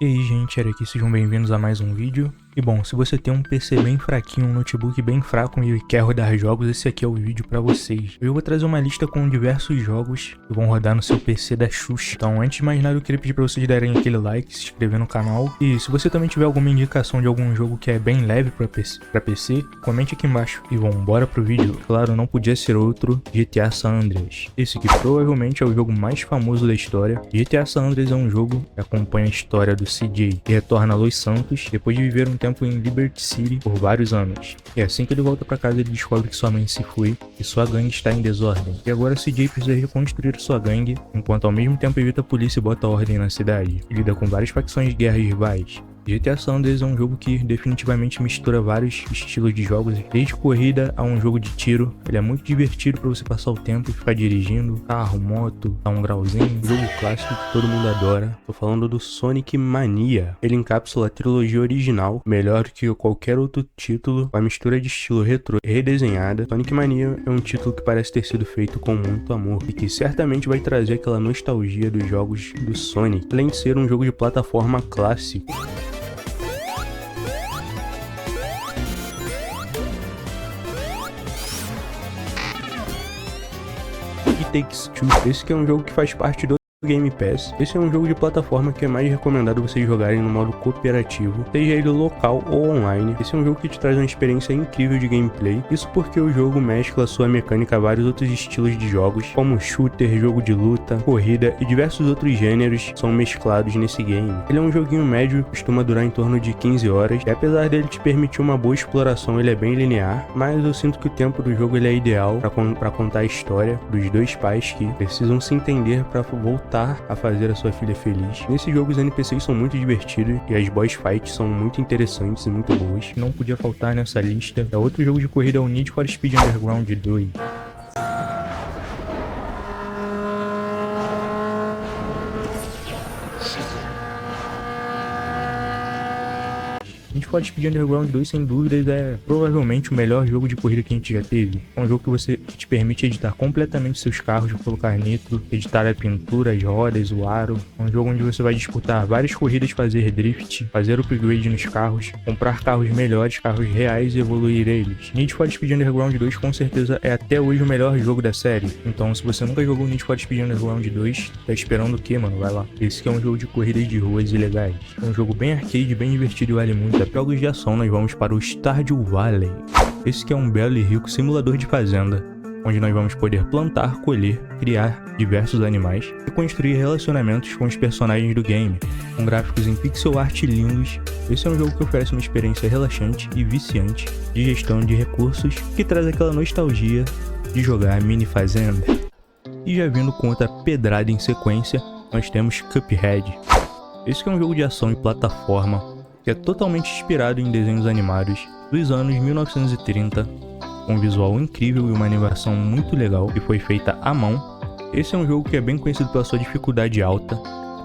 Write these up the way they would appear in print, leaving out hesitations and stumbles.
E aí gente, era aqui, sejam bem-vindos a mais um vídeo. E bom, se você tem um PC bem fraquinho, um notebook bem fraco e quer rodar jogos, esse aqui é o vídeo pra vocês. Eu vou trazer uma lista com diversos jogos que vão rodar no seu PC da Xuxa. Então antes de mais nada eu queria pedir pra vocês darem aquele like, se inscrever no canal. E se você também tiver alguma indicação de algum jogo que é bem leve pra PC, comente aqui embaixo. E vamos bora pro vídeo. Claro, não podia ser outro, GTA San Andreas. Esse que provavelmente é o jogo mais famoso da história. GTA San Andreas é um jogo que acompanha a história do CJ, que retorna a Los Santos depois de viver um tempo em Liberty City por vários anos. E assim que ele volta para casa, ele descobre que sua mãe se foi e sua gangue está em desordem. E agora CJ precisa reconstruir sua gangue, enquanto ao mesmo tempo evita a polícia e bota ordem na cidade. E lida com várias facções de guerra rivais. GTA San Andreas é um jogo que definitivamente mistura vários estilos de jogos, desde corrida a um jogo de tiro. Ele é muito divertido para você passar o tempo e ficar dirigindo, carro, moto, dar um grauzinho. Jogo clássico que todo mundo adora. Tô falando do Sonic Mania. Ele encapsula a trilogia original, melhor do que qualquer outro título, com a mistura de estilo retrô e redesenhada. Sonic Mania é um título que parece ter sido feito com muito amor e que certamente vai trazer aquela nostalgia dos jogos do Sonic, além de ser um jogo de plataforma clássico. It Takes Two. Esse que é um jogo que faz parte do Game Pass. Esse é um jogo de plataforma que é mais recomendado vocês jogarem no modo cooperativo, seja ele local ou online. Esse é um jogo que te traz uma experiência incrível de gameplay. Isso porque o jogo mescla sua mecânica a vários outros estilos de jogos, como shooter, jogo de luta, corrida e diversos outros gêneros são mesclados nesse game. Ele é um joguinho médio, costuma durar em torno de 15 horas, e apesar dele te permitir uma boa exploração, ele é bem linear, mas eu sinto que o tempo do jogo ele é ideal para contar a história dos dois pais que precisam se entender para voltar a fazer a sua filha feliz. Nesse jogo os NPCs são muito divertidos e as boss fights são muito interessantes e muito boas. Não podia faltar nessa lista é outro jogo de corrida, o Need for Speed Underground 2. Need for Speed Underground 2, sem dúvidas, é provavelmente o melhor jogo de corrida que a gente já teve. É um jogo que te permite editar completamente seus carros, colocar nitro, editar a pintura, as rodas, o aro. É um jogo onde você vai disputar várias corridas, fazer drift, fazer upgrade nos carros, comprar carros melhores, carros reais e evoluir eles. Need for Speed Underground 2 com certeza é até hoje o melhor jogo da série. Então, se você nunca jogou Need for Speed Underground 2, tá esperando o que, mano? Vai lá. Esse que é um jogo de corridas de ruas ilegais. É um jogo bem arcade, bem divertido e vale muito. Jogos de ação, nós vamos para o Stardew Valley. Esse que é um belo e rico simulador de fazenda, onde nós vamos poder plantar, colher, criar diversos animais e construir relacionamentos com os personagens do game, com gráficos em pixel art lindos. Esse é um jogo que oferece uma experiência relaxante e viciante de gestão de recursos, que traz aquela nostalgia de jogar mini fazenda. E já vindo com outra pedrada em sequência, nós temos Cuphead. Esse que é um jogo de ação e plataforma que é totalmente inspirado em desenhos animados dos anos 1930, com um visual incrível e uma animação muito legal que foi feita à mão. Esse é um jogo que é bem conhecido pela sua dificuldade alta,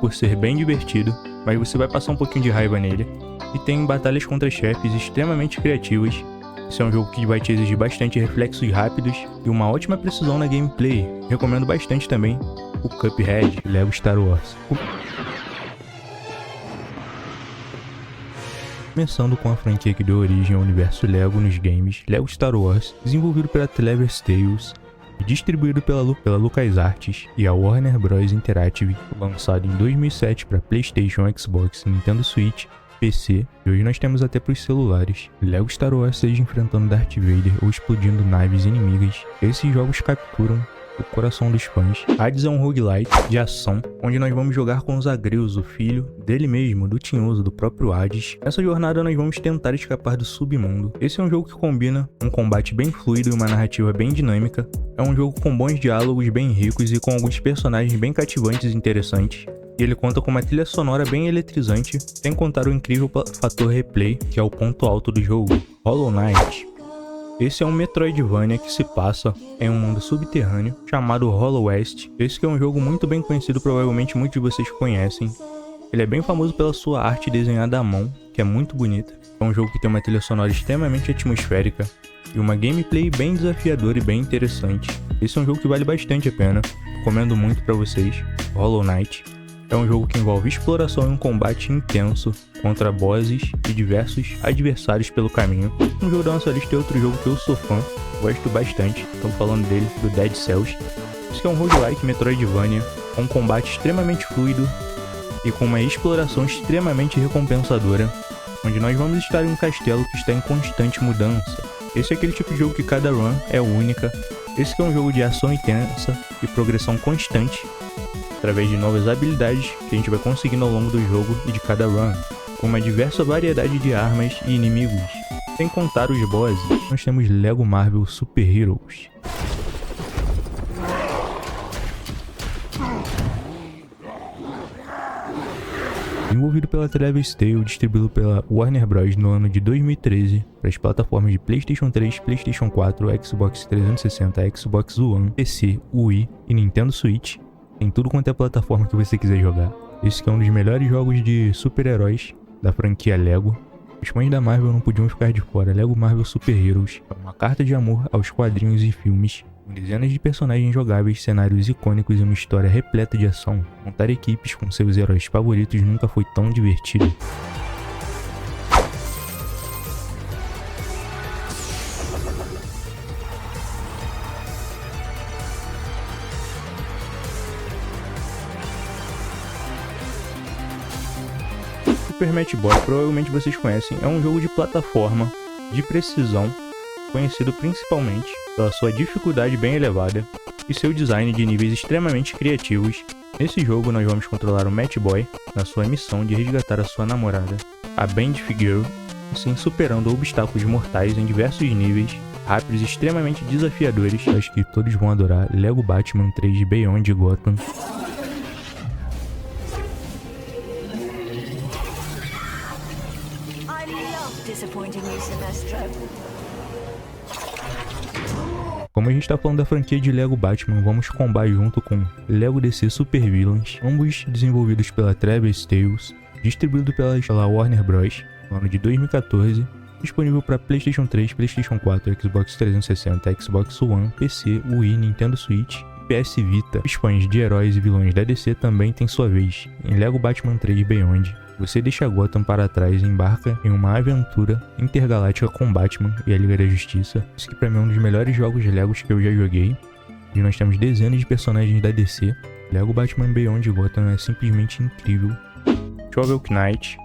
por ser bem divertido, mas você vai passar um pouquinho de raiva nele, e tem batalhas contra chefes extremamente criativas. Esse é um jogo que vai te exigir bastante reflexos rápidos e uma ótima precisão na gameplay. Recomendo bastante também o Cuphead Lego Star Wars. Começando com a franquia que deu origem ao universo Lego nos games, Lego Star Wars, desenvolvido pela Traverse Tales e distribuído pela LucasArts e a Warner Bros. Interactive, lançado em 2007 para PlayStation, Xbox, Nintendo Switch, PC, e hoje nós temos até para os celulares. Lego Star Wars, seja enfrentando Darth Vader ou explodindo naves inimigas, esses jogos capturam o coração dos fãs. Hades é um roguelite de ação, onde nós vamos jogar com Zagreus, o filho dele mesmo, do Tinhoso, do próprio Hades. Nessa jornada nós vamos tentar escapar do submundo. Esse é um jogo que combina um combate bem fluido e uma narrativa bem dinâmica. É um jogo com bons diálogos bem ricos e com alguns personagens bem cativantes e interessantes. E ele conta com uma trilha sonora bem eletrizante, sem contar o incrível fator replay, que é o ponto alto do jogo. Hollow Knight. Esse é um Metroidvania que se passa em um mundo subterrâneo chamado Hollow West. Esse que é um jogo muito bem conhecido, provavelmente muitos de vocês conhecem. Ele é bem famoso pela sua arte desenhada à mão, que é muito bonita. É um jogo que tem uma trilha sonora extremamente atmosférica e uma gameplay bem desafiadora e bem interessante. Esse é um jogo que vale bastante a pena, recomendo muito pra vocês, Hollow Knight. É um jogo que envolve exploração e um combate intenso contra bosses e diversos adversários pelo caminho. No jogo da nossa lista tem outro jogo que eu sou fã, gosto bastante, estou falando dele, do Dead Cells. Esse é um roguelike Metroidvania, com um combate extremamente fluido e com uma exploração extremamente recompensadora, onde nós vamos estar em um castelo que está em constante mudança. Esse é aquele tipo de jogo que cada run é única. Esse que é um jogo de ação intensa e progressão constante, através de novas habilidades que a gente vai conseguindo ao longo do jogo e de cada run, com uma diversa variedade de armas e inimigos. Sem contar os bosses, nós temos Lego Marvel Super Heroes. Desenvolvido pela Travis Tale, distribuído pela Warner Bros. No ano de 2013 para as plataformas de PlayStation 3, PlayStation 4, Xbox 360, Xbox One, PC, Wii e Nintendo Switch, em tudo quanto é plataforma que você quiser jogar. Esse que é um dos melhores jogos de super-heróis da franquia Lego. Os fãs da Marvel não podiam ficar de fora. Lego Marvel Super Heroes é uma carta de amor aos quadrinhos e filmes, com dezenas de personagens jogáveis, cenários icônicos e uma história repleta de ação. Montar equipes com seus heróis favoritos nunca foi tão divertido. Super Meat Boy, provavelmente vocês conhecem, é um jogo de plataforma de precisão, conhecido principalmente pela sua dificuldade bem elevada e seu design de níveis extremamente criativos. Nesse jogo nós vamos controlar o Meat Boy na sua missão de resgatar a sua namorada, a Bandit Girl, assim superando obstáculos mortais em diversos níveis, rápidos e extremamente desafiadores. Acho que todos vão adorar Lego Batman 3 Beyond Gotham. Como a gente tá falando da franquia de Lego Batman, vamos combar junto com Lego DC Super Villains, ambos desenvolvidos pela Travis Tales, distribuído pela Warner Bros. No ano de 2014, disponível para PlayStation 3, PlayStation 4, Xbox 360, Xbox One, PC, Wii, Nintendo Switch e PS Vita. Os fãs de heróis e vilões da DC também têm sua vez. Em Lego Batman 3 Beyond, você deixa Gotham para trás e embarca em uma aventura intergaláctica com Batman e a Liga da Justiça. Isso que pra mim é um dos melhores jogos de Legos que eu já joguei. E nós temos dezenas de personagens da DC. Lego Batman Beyond Gotham é simplesmente incrível. Shovel Knight.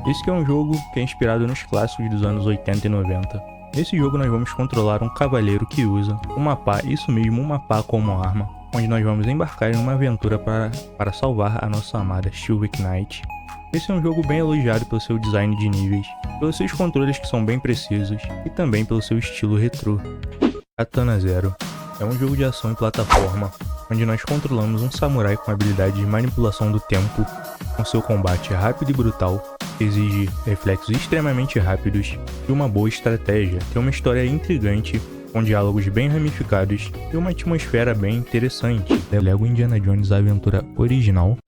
Esse que é um jogo que é inspirado nos clássicos dos anos 80 e 90. Nesse jogo nós vamos controlar um cavaleiro que usa uma pá, isso mesmo, uma pá como arma, onde nós vamos embarcar em uma aventura para salvar a nossa amada Shovel Knight. Esse é um jogo bem elogiado pelo seu design de níveis, pelos seus controles que são bem precisos e também pelo seu estilo retrô. Katana Zero é um jogo de ação em plataforma, onde nós controlamos um samurai com habilidade de manipulação do tempo, com seu combate rápido e brutal, que exige reflexos extremamente rápidos e uma boa estratégia. Tem uma história intrigante, com diálogos bem ramificados e uma atmosfera bem interessante. Lego Indiana Jones: A Aventura Original.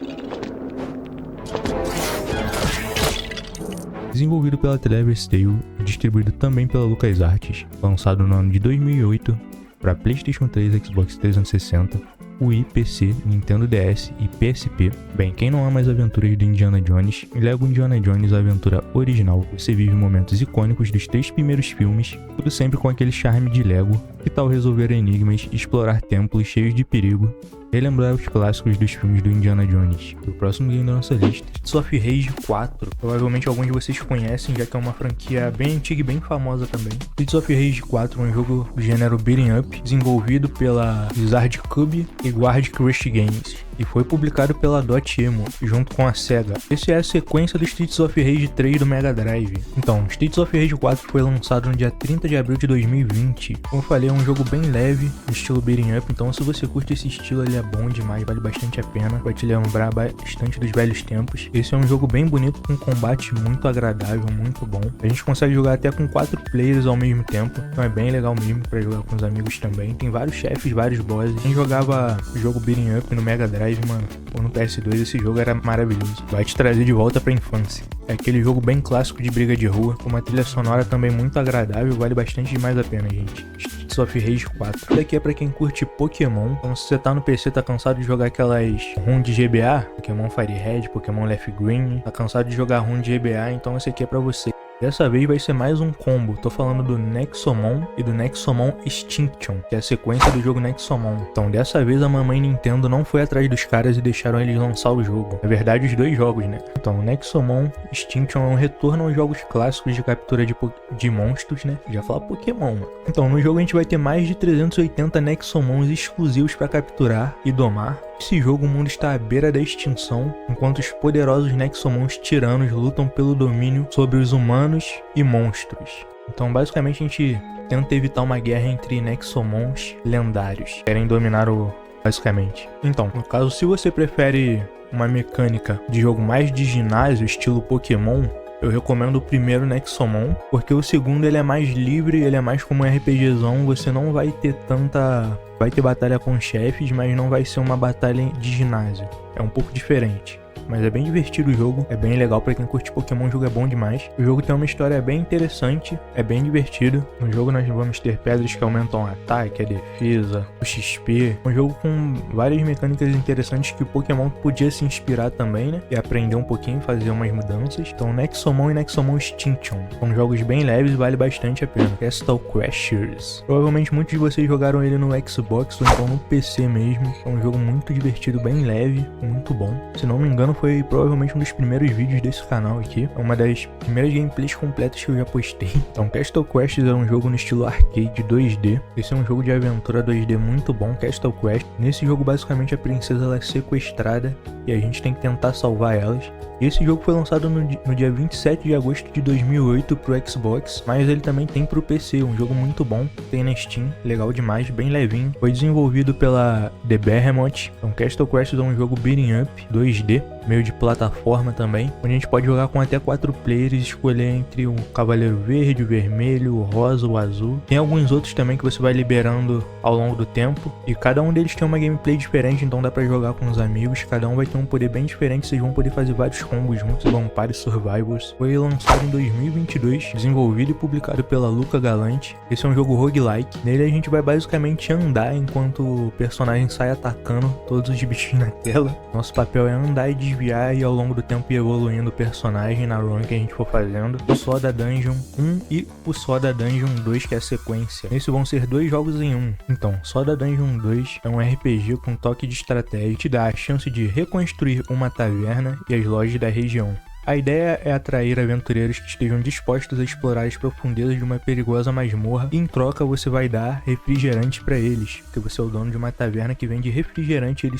Desenvolvido pela Travis Tale e distribuído também pela LucasArts, lançado no ano de 2008 para PlayStation 3, Xbox 360, Wii, PC, Nintendo DS e PSP. Bem, quem não ama as aventuras do Indiana Jones, em Lego Indiana Jones: A Aventura Original, você vive momentos icônicos dos 3 primeiros filmes, tudo sempre com aquele charme de Lego. Que tal resolver enigmas, explorar templos cheios de perigo, relembrar os clássicos dos filmes do Indiana Jones? O próximo game da nossa lista, Streets of Rage 4. Provavelmente alguns de vocês conhecem, já que é uma franquia bem antiga e bem famosa também. Streets of Rage 4 é um jogo do gênero beat'em up, desenvolvido pela Wizard Cube e Guard Crush Games, e foi publicado pela Dotemu, junto com a SEGA. Esse é a sequência do Streets of Rage 3 do Mega Drive. Então, Streets of Rage 4 foi lançado no dia 30 de abril de 2020. Como eu falei, é um jogo bem leve, estilo beat'em up, então se você curte esse estilo, ele é bom demais, vale bastante a pena, vai te lembrar bastante dos velhos tempos. Esse é um jogo bem bonito, com um combate muito agradável, muito bom. A gente consegue jogar até com 4 players ao mesmo tempo, então é bem legal mesmo pra jogar com os amigos também. Tem vários chefes, vários bosses. Quem jogava jogo beat'em up no Mega Drive, mano, ou no PS2, esse jogo era maravilhoso. Vai te trazer de volta pra infância. É aquele jogo bem clássico de briga de rua, com uma trilha sonora também muito agradável, vale bastante demais a pena, gente. Streets of Rage 4. Isso daqui é pra quem curte Pokémon, então se você tá no PC, tá cansado de jogar aquelas run de GBA, Pokémon Fire Red, Pokémon Leaf Green, tá cansado de jogar run de GBA, então esse aqui é pra você. Dessa vez vai ser mais um combo, tô falando do Nexomon e do Nexomon Extinction, que é a sequência do jogo Nexomon. Então dessa vez a mamãe Nintendo não foi atrás dos caras e deixaram eles lançar o jogo. Na verdade os dois jogos, né? Então Nexomon Extinction é um retorno aos jogos clássicos de captura de monstros, né? Já falar Pokémon, mano. Então no jogo a gente vai ter mais de 380 Nexomons exclusivos para capturar e domar. Nesse jogo o mundo está à beira da extinção, enquanto os poderosos Nexomons tiranos lutam pelo domínio sobre os humanos e monstros. Então basicamente a gente tenta evitar uma guerra entre Nexomons lendários. Querem dominar o... basicamente. Então, no caso, se você prefere uma mecânica de jogo mais de ginásio, estilo Pokémon, eu recomendo o primeiro Nexomon, porque o segundo ele é mais livre, ele é mais como um RPGzão, você não vai ter tanta... vai ter batalha com chefes, mas não vai ser uma batalha de ginásio. É um pouco diferente. Mas é bem divertido o jogo, é bem legal pra quem curte Pokémon, o jogo é bom demais. O jogo tem uma história bem interessante, é bem divertido. No jogo nós vamos ter pedras que aumentam o ataque, a defesa, o XP. Um jogo com várias mecânicas interessantes que o Pokémon podia se inspirar também, né? E aprender um pouquinho, fazer umas mudanças. Então Nexomon e Nexomon Extinction são jogos bem leves e vale bastante a pena. Castle Crashers. Provavelmente muitos de vocês jogaram ele no Xbox ou então no PC mesmo. É um jogo muito divertido, bem leve, muito bom. Se não me engano, foi provavelmente um dos primeiros vídeos desse canal aqui. É uma das primeiras gameplays completas que eu já postei. Então, Castle Crashers é um jogo no estilo arcade 2D. Esse é um jogo de aventura 2D muito bom, Castle Crash. Nesse jogo, basicamente, a princesa ela é sequestrada e a gente tem que tentar salvar elas. Esse jogo foi lançado no dia 27 de agosto de 2008 pro Xbox, mas ele também tem pro PC, um jogo muito bom, tem na Steam, legal demais, bem levinho. Foi desenvolvido pela The Behemoth. Então Castle Crashers é um jogo beating up 2D, meio de plataforma também, onde a gente pode jogar com até 4 players e escolher entre o Cavaleiro Verde, o Vermelho, o Rosa, o Azul. Tem alguns outros também que você vai liberando ao longo do tempo, e cada um deles tem uma gameplay diferente, então dá pra jogar com os amigos, cada um vai ter um poder bem diferente, vocês vão poder fazer vários combos juntos. Vampire Survivors foi lançado em 2022, desenvolvido e publicado pela Luca Galante. Esse é um jogo roguelike, nele a gente vai basicamente andar enquanto o personagem sai atacando todos os bichos na tela. Nosso papel é andar e desviar e ao longo do tempo ir evoluindo o personagem na run que a gente for fazendo. O Soda Dungeon 1 e o Soda Dungeon 2, que é a sequência. Esses vão ser 2 jogos em um. Então, Soda Dungeon 2 é um RPG com toque de estratégia, te dá a chance de reconstruir uma taverna e as lojas da região. A ideia é atrair aventureiros que estejam dispostos a explorar as profundezas de uma perigosa masmorra e em troca você vai dar refrigerante para eles, porque você é o dono de uma taverna que vende refrigerante e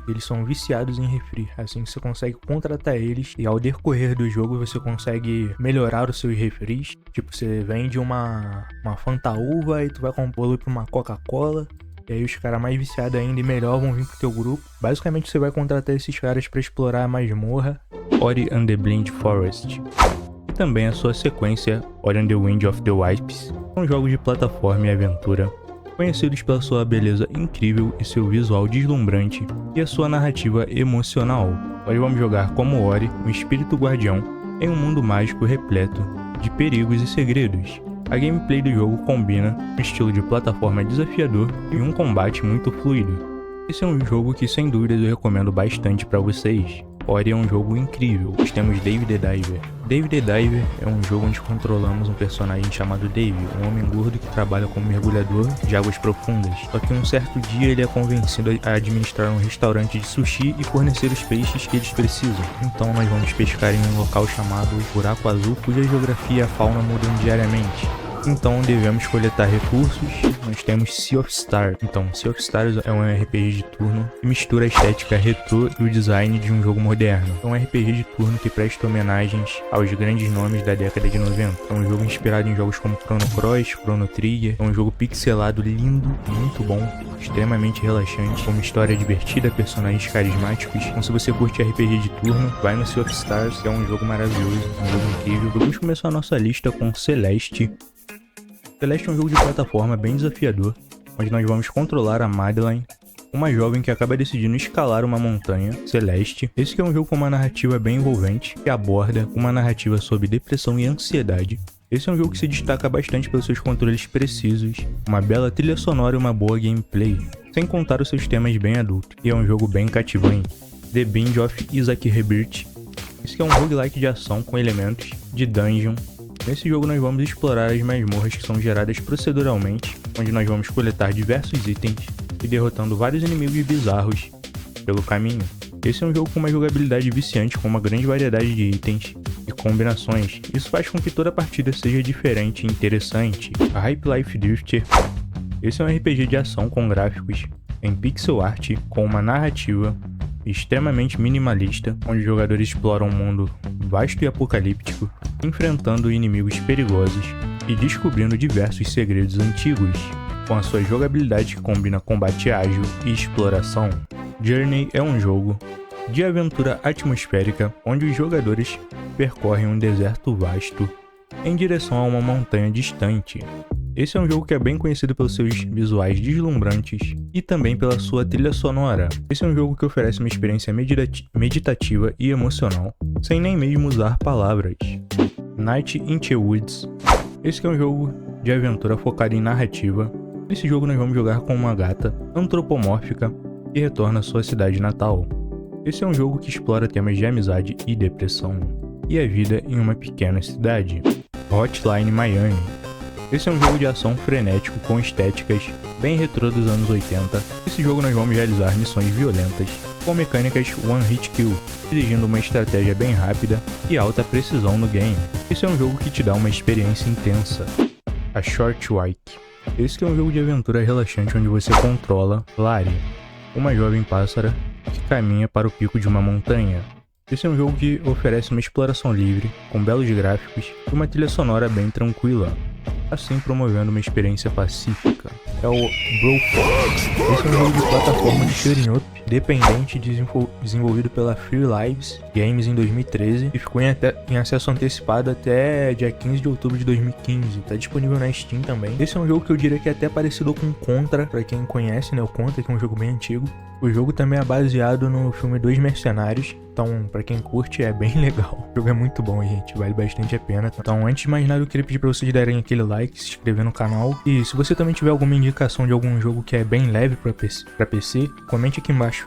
eles são viciados em refri. Assim você consegue contratar eles e ao decorrer do jogo você consegue melhorar os seus refris. Tipo, você vende uma Fanta Uva e tu vai evoluir pra uma Coca-Cola. E aí os caras mais viciados ainda e melhor vão vir pro teu grupo. Basicamente você vai contratar esses caras para explorar a masmorra Ori and the Blind Forest. E também a sua sequência Ori and the Wind of the Wisps. São jogos de plataforma e aventura, conhecidos pela sua beleza incrível e seu visual deslumbrante e a sua narrativa emocional. Nós vamos jogar como Ori, um espírito guardião, em um mundo mágico repleto de perigos e segredos. A gameplay do jogo combina um estilo de plataforma desafiador e um combate muito fluido. Esse é um jogo que sem dúvidas eu recomendo bastante para vocês. Ori é um jogo incrível. Nós temos Dave the Diver. Dave the Diver é um jogo onde controlamos um personagem chamado Dave, um homem gordo que trabalha como mergulhador de águas profundas. Só que um certo dia ele é convencido a administrar um restaurante de sushi e fornecer os peixes que eles precisam. Então nós vamos pescar em um local chamado Buraco Azul, cuja geografia e a fauna mudam diariamente. Então devemos coletar recursos. Nós temos Sea of Stars. Então, Sea of Stars é um RPG de turno que mistura a estética retrô e o design de um jogo moderno. É um RPG de turno que presta homenagens aos grandes nomes da década de 90. É um jogo inspirado em jogos como Chrono Cross, Chrono Trigger. É um jogo pixelado lindo, muito bom, extremamente relaxante, com uma história divertida, personagens carismáticos. Então se você curte RPG de turno, vai no Sea of Stars, que é um jogo maravilhoso, um jogo incrível. Vamos começar a nossa lista com Celeste. Celeste é um jogo de plataforma bem desafiador, onde nós vamos controlar a Madeline, uma jovem que acaba decidindo escalar uma montanha, Celeste. Esse que é um jogo com uma narrativa bem envolvente, que aborda uma narrativa sobre depressão e ansiedade. Esse é um jogo que se destaca bastante pelos seus controles precisos, uma bela trilha sonora e uma boa gameplay, sem contar os seus temas bem adultos, e é um jogo bem cativante. The Binding of Isaac Rebirth. Esse que é um roguelike de ação com elementos de dungeon. Nesse jogo nós vamos explorar as masmorras que são geradas proceduralmente, onde nós vamos coletar diversos itens e derrotando vários inimigos bizarros pelo caminho. Esse é um jogo com uma jogabilidade viciante, com uma grande variedade de itens e combinações. Isso faz com que toda partida seja diferente e interessante. A Hype Life Drifter. Esse é um RPG de ação com gráficos em pixel art, com uma narrativa extremamente minimalista, onde os jogadores exploram um mundo vasto e apocalíptico, enfrentando inimigos perigosos e descobrindo diversos segredos antigos, com a sua jogabilidade que combina combate ágil e exploração. Journey é um jogo de aventura atmosférica, onde os jogadores percorrem um deserto vasto em direção a uma montanha distante. Esse é um jogo que é bem conhecido pelos seus visuais deslumbrantes e também pela sua trilha sonora. Esse é um jogo que oferece uma experiência meditativa e emocional, sem nem mesmo usar palavras. Night in the Woods. Esse que é um jogo de aventura focado em narrativa. Nesse jogo nós vamos jogar com uma gata antropomórfica que retorna à sua cidade natal. Esse é um jogo que explora temas de amizade e depressão, e a vida em uma pequena cidade. Hotline Miami. Esse é um jogo de ação frenético com estéticas bem retrô dos anos 80. Nesse jogo nós vamos realizar missões violentas com mecânicas One Hit Kill, exigindo uma estratégia bem rápida e alta precisão no game. Esse é um jogo que te dá uma experiência intensa. A Short Hike. Esse que é um jogo de aventura relaxante onde você controla Lari, uma jovem pássara que caminha para o pico de uma montanha. Esse é um jogo que oferece uma exploração livre, com belos gráficos e uma trilha sonora bem tranquila, assim promovendo uma experiência pacífica. É o Broforce. Esse é um jogo de plataforma de shooting up dependente desenvolvido pela Free Lives Games em 2013 e ficou em acesso antecipado até dia 15 de outubro de 2015. Está disponível na Steam também. Esse é um jogo que eu diria que é até parecido com Contra, para quem conhece, né? O Contra, que é um jogo bem antigo. O jogo também é baseado no filme Dois Mercenários, então pra quem curte é bem legal. O jogo é muito bom, gente, vale bastante a pena. Então antes de mais nada eu queria pedir pra vocês darem aquele like, se inscrever no canal. E se você também tiver alguma indicação de algum jogo que é bem leve pra PC, comente aqui embaixo.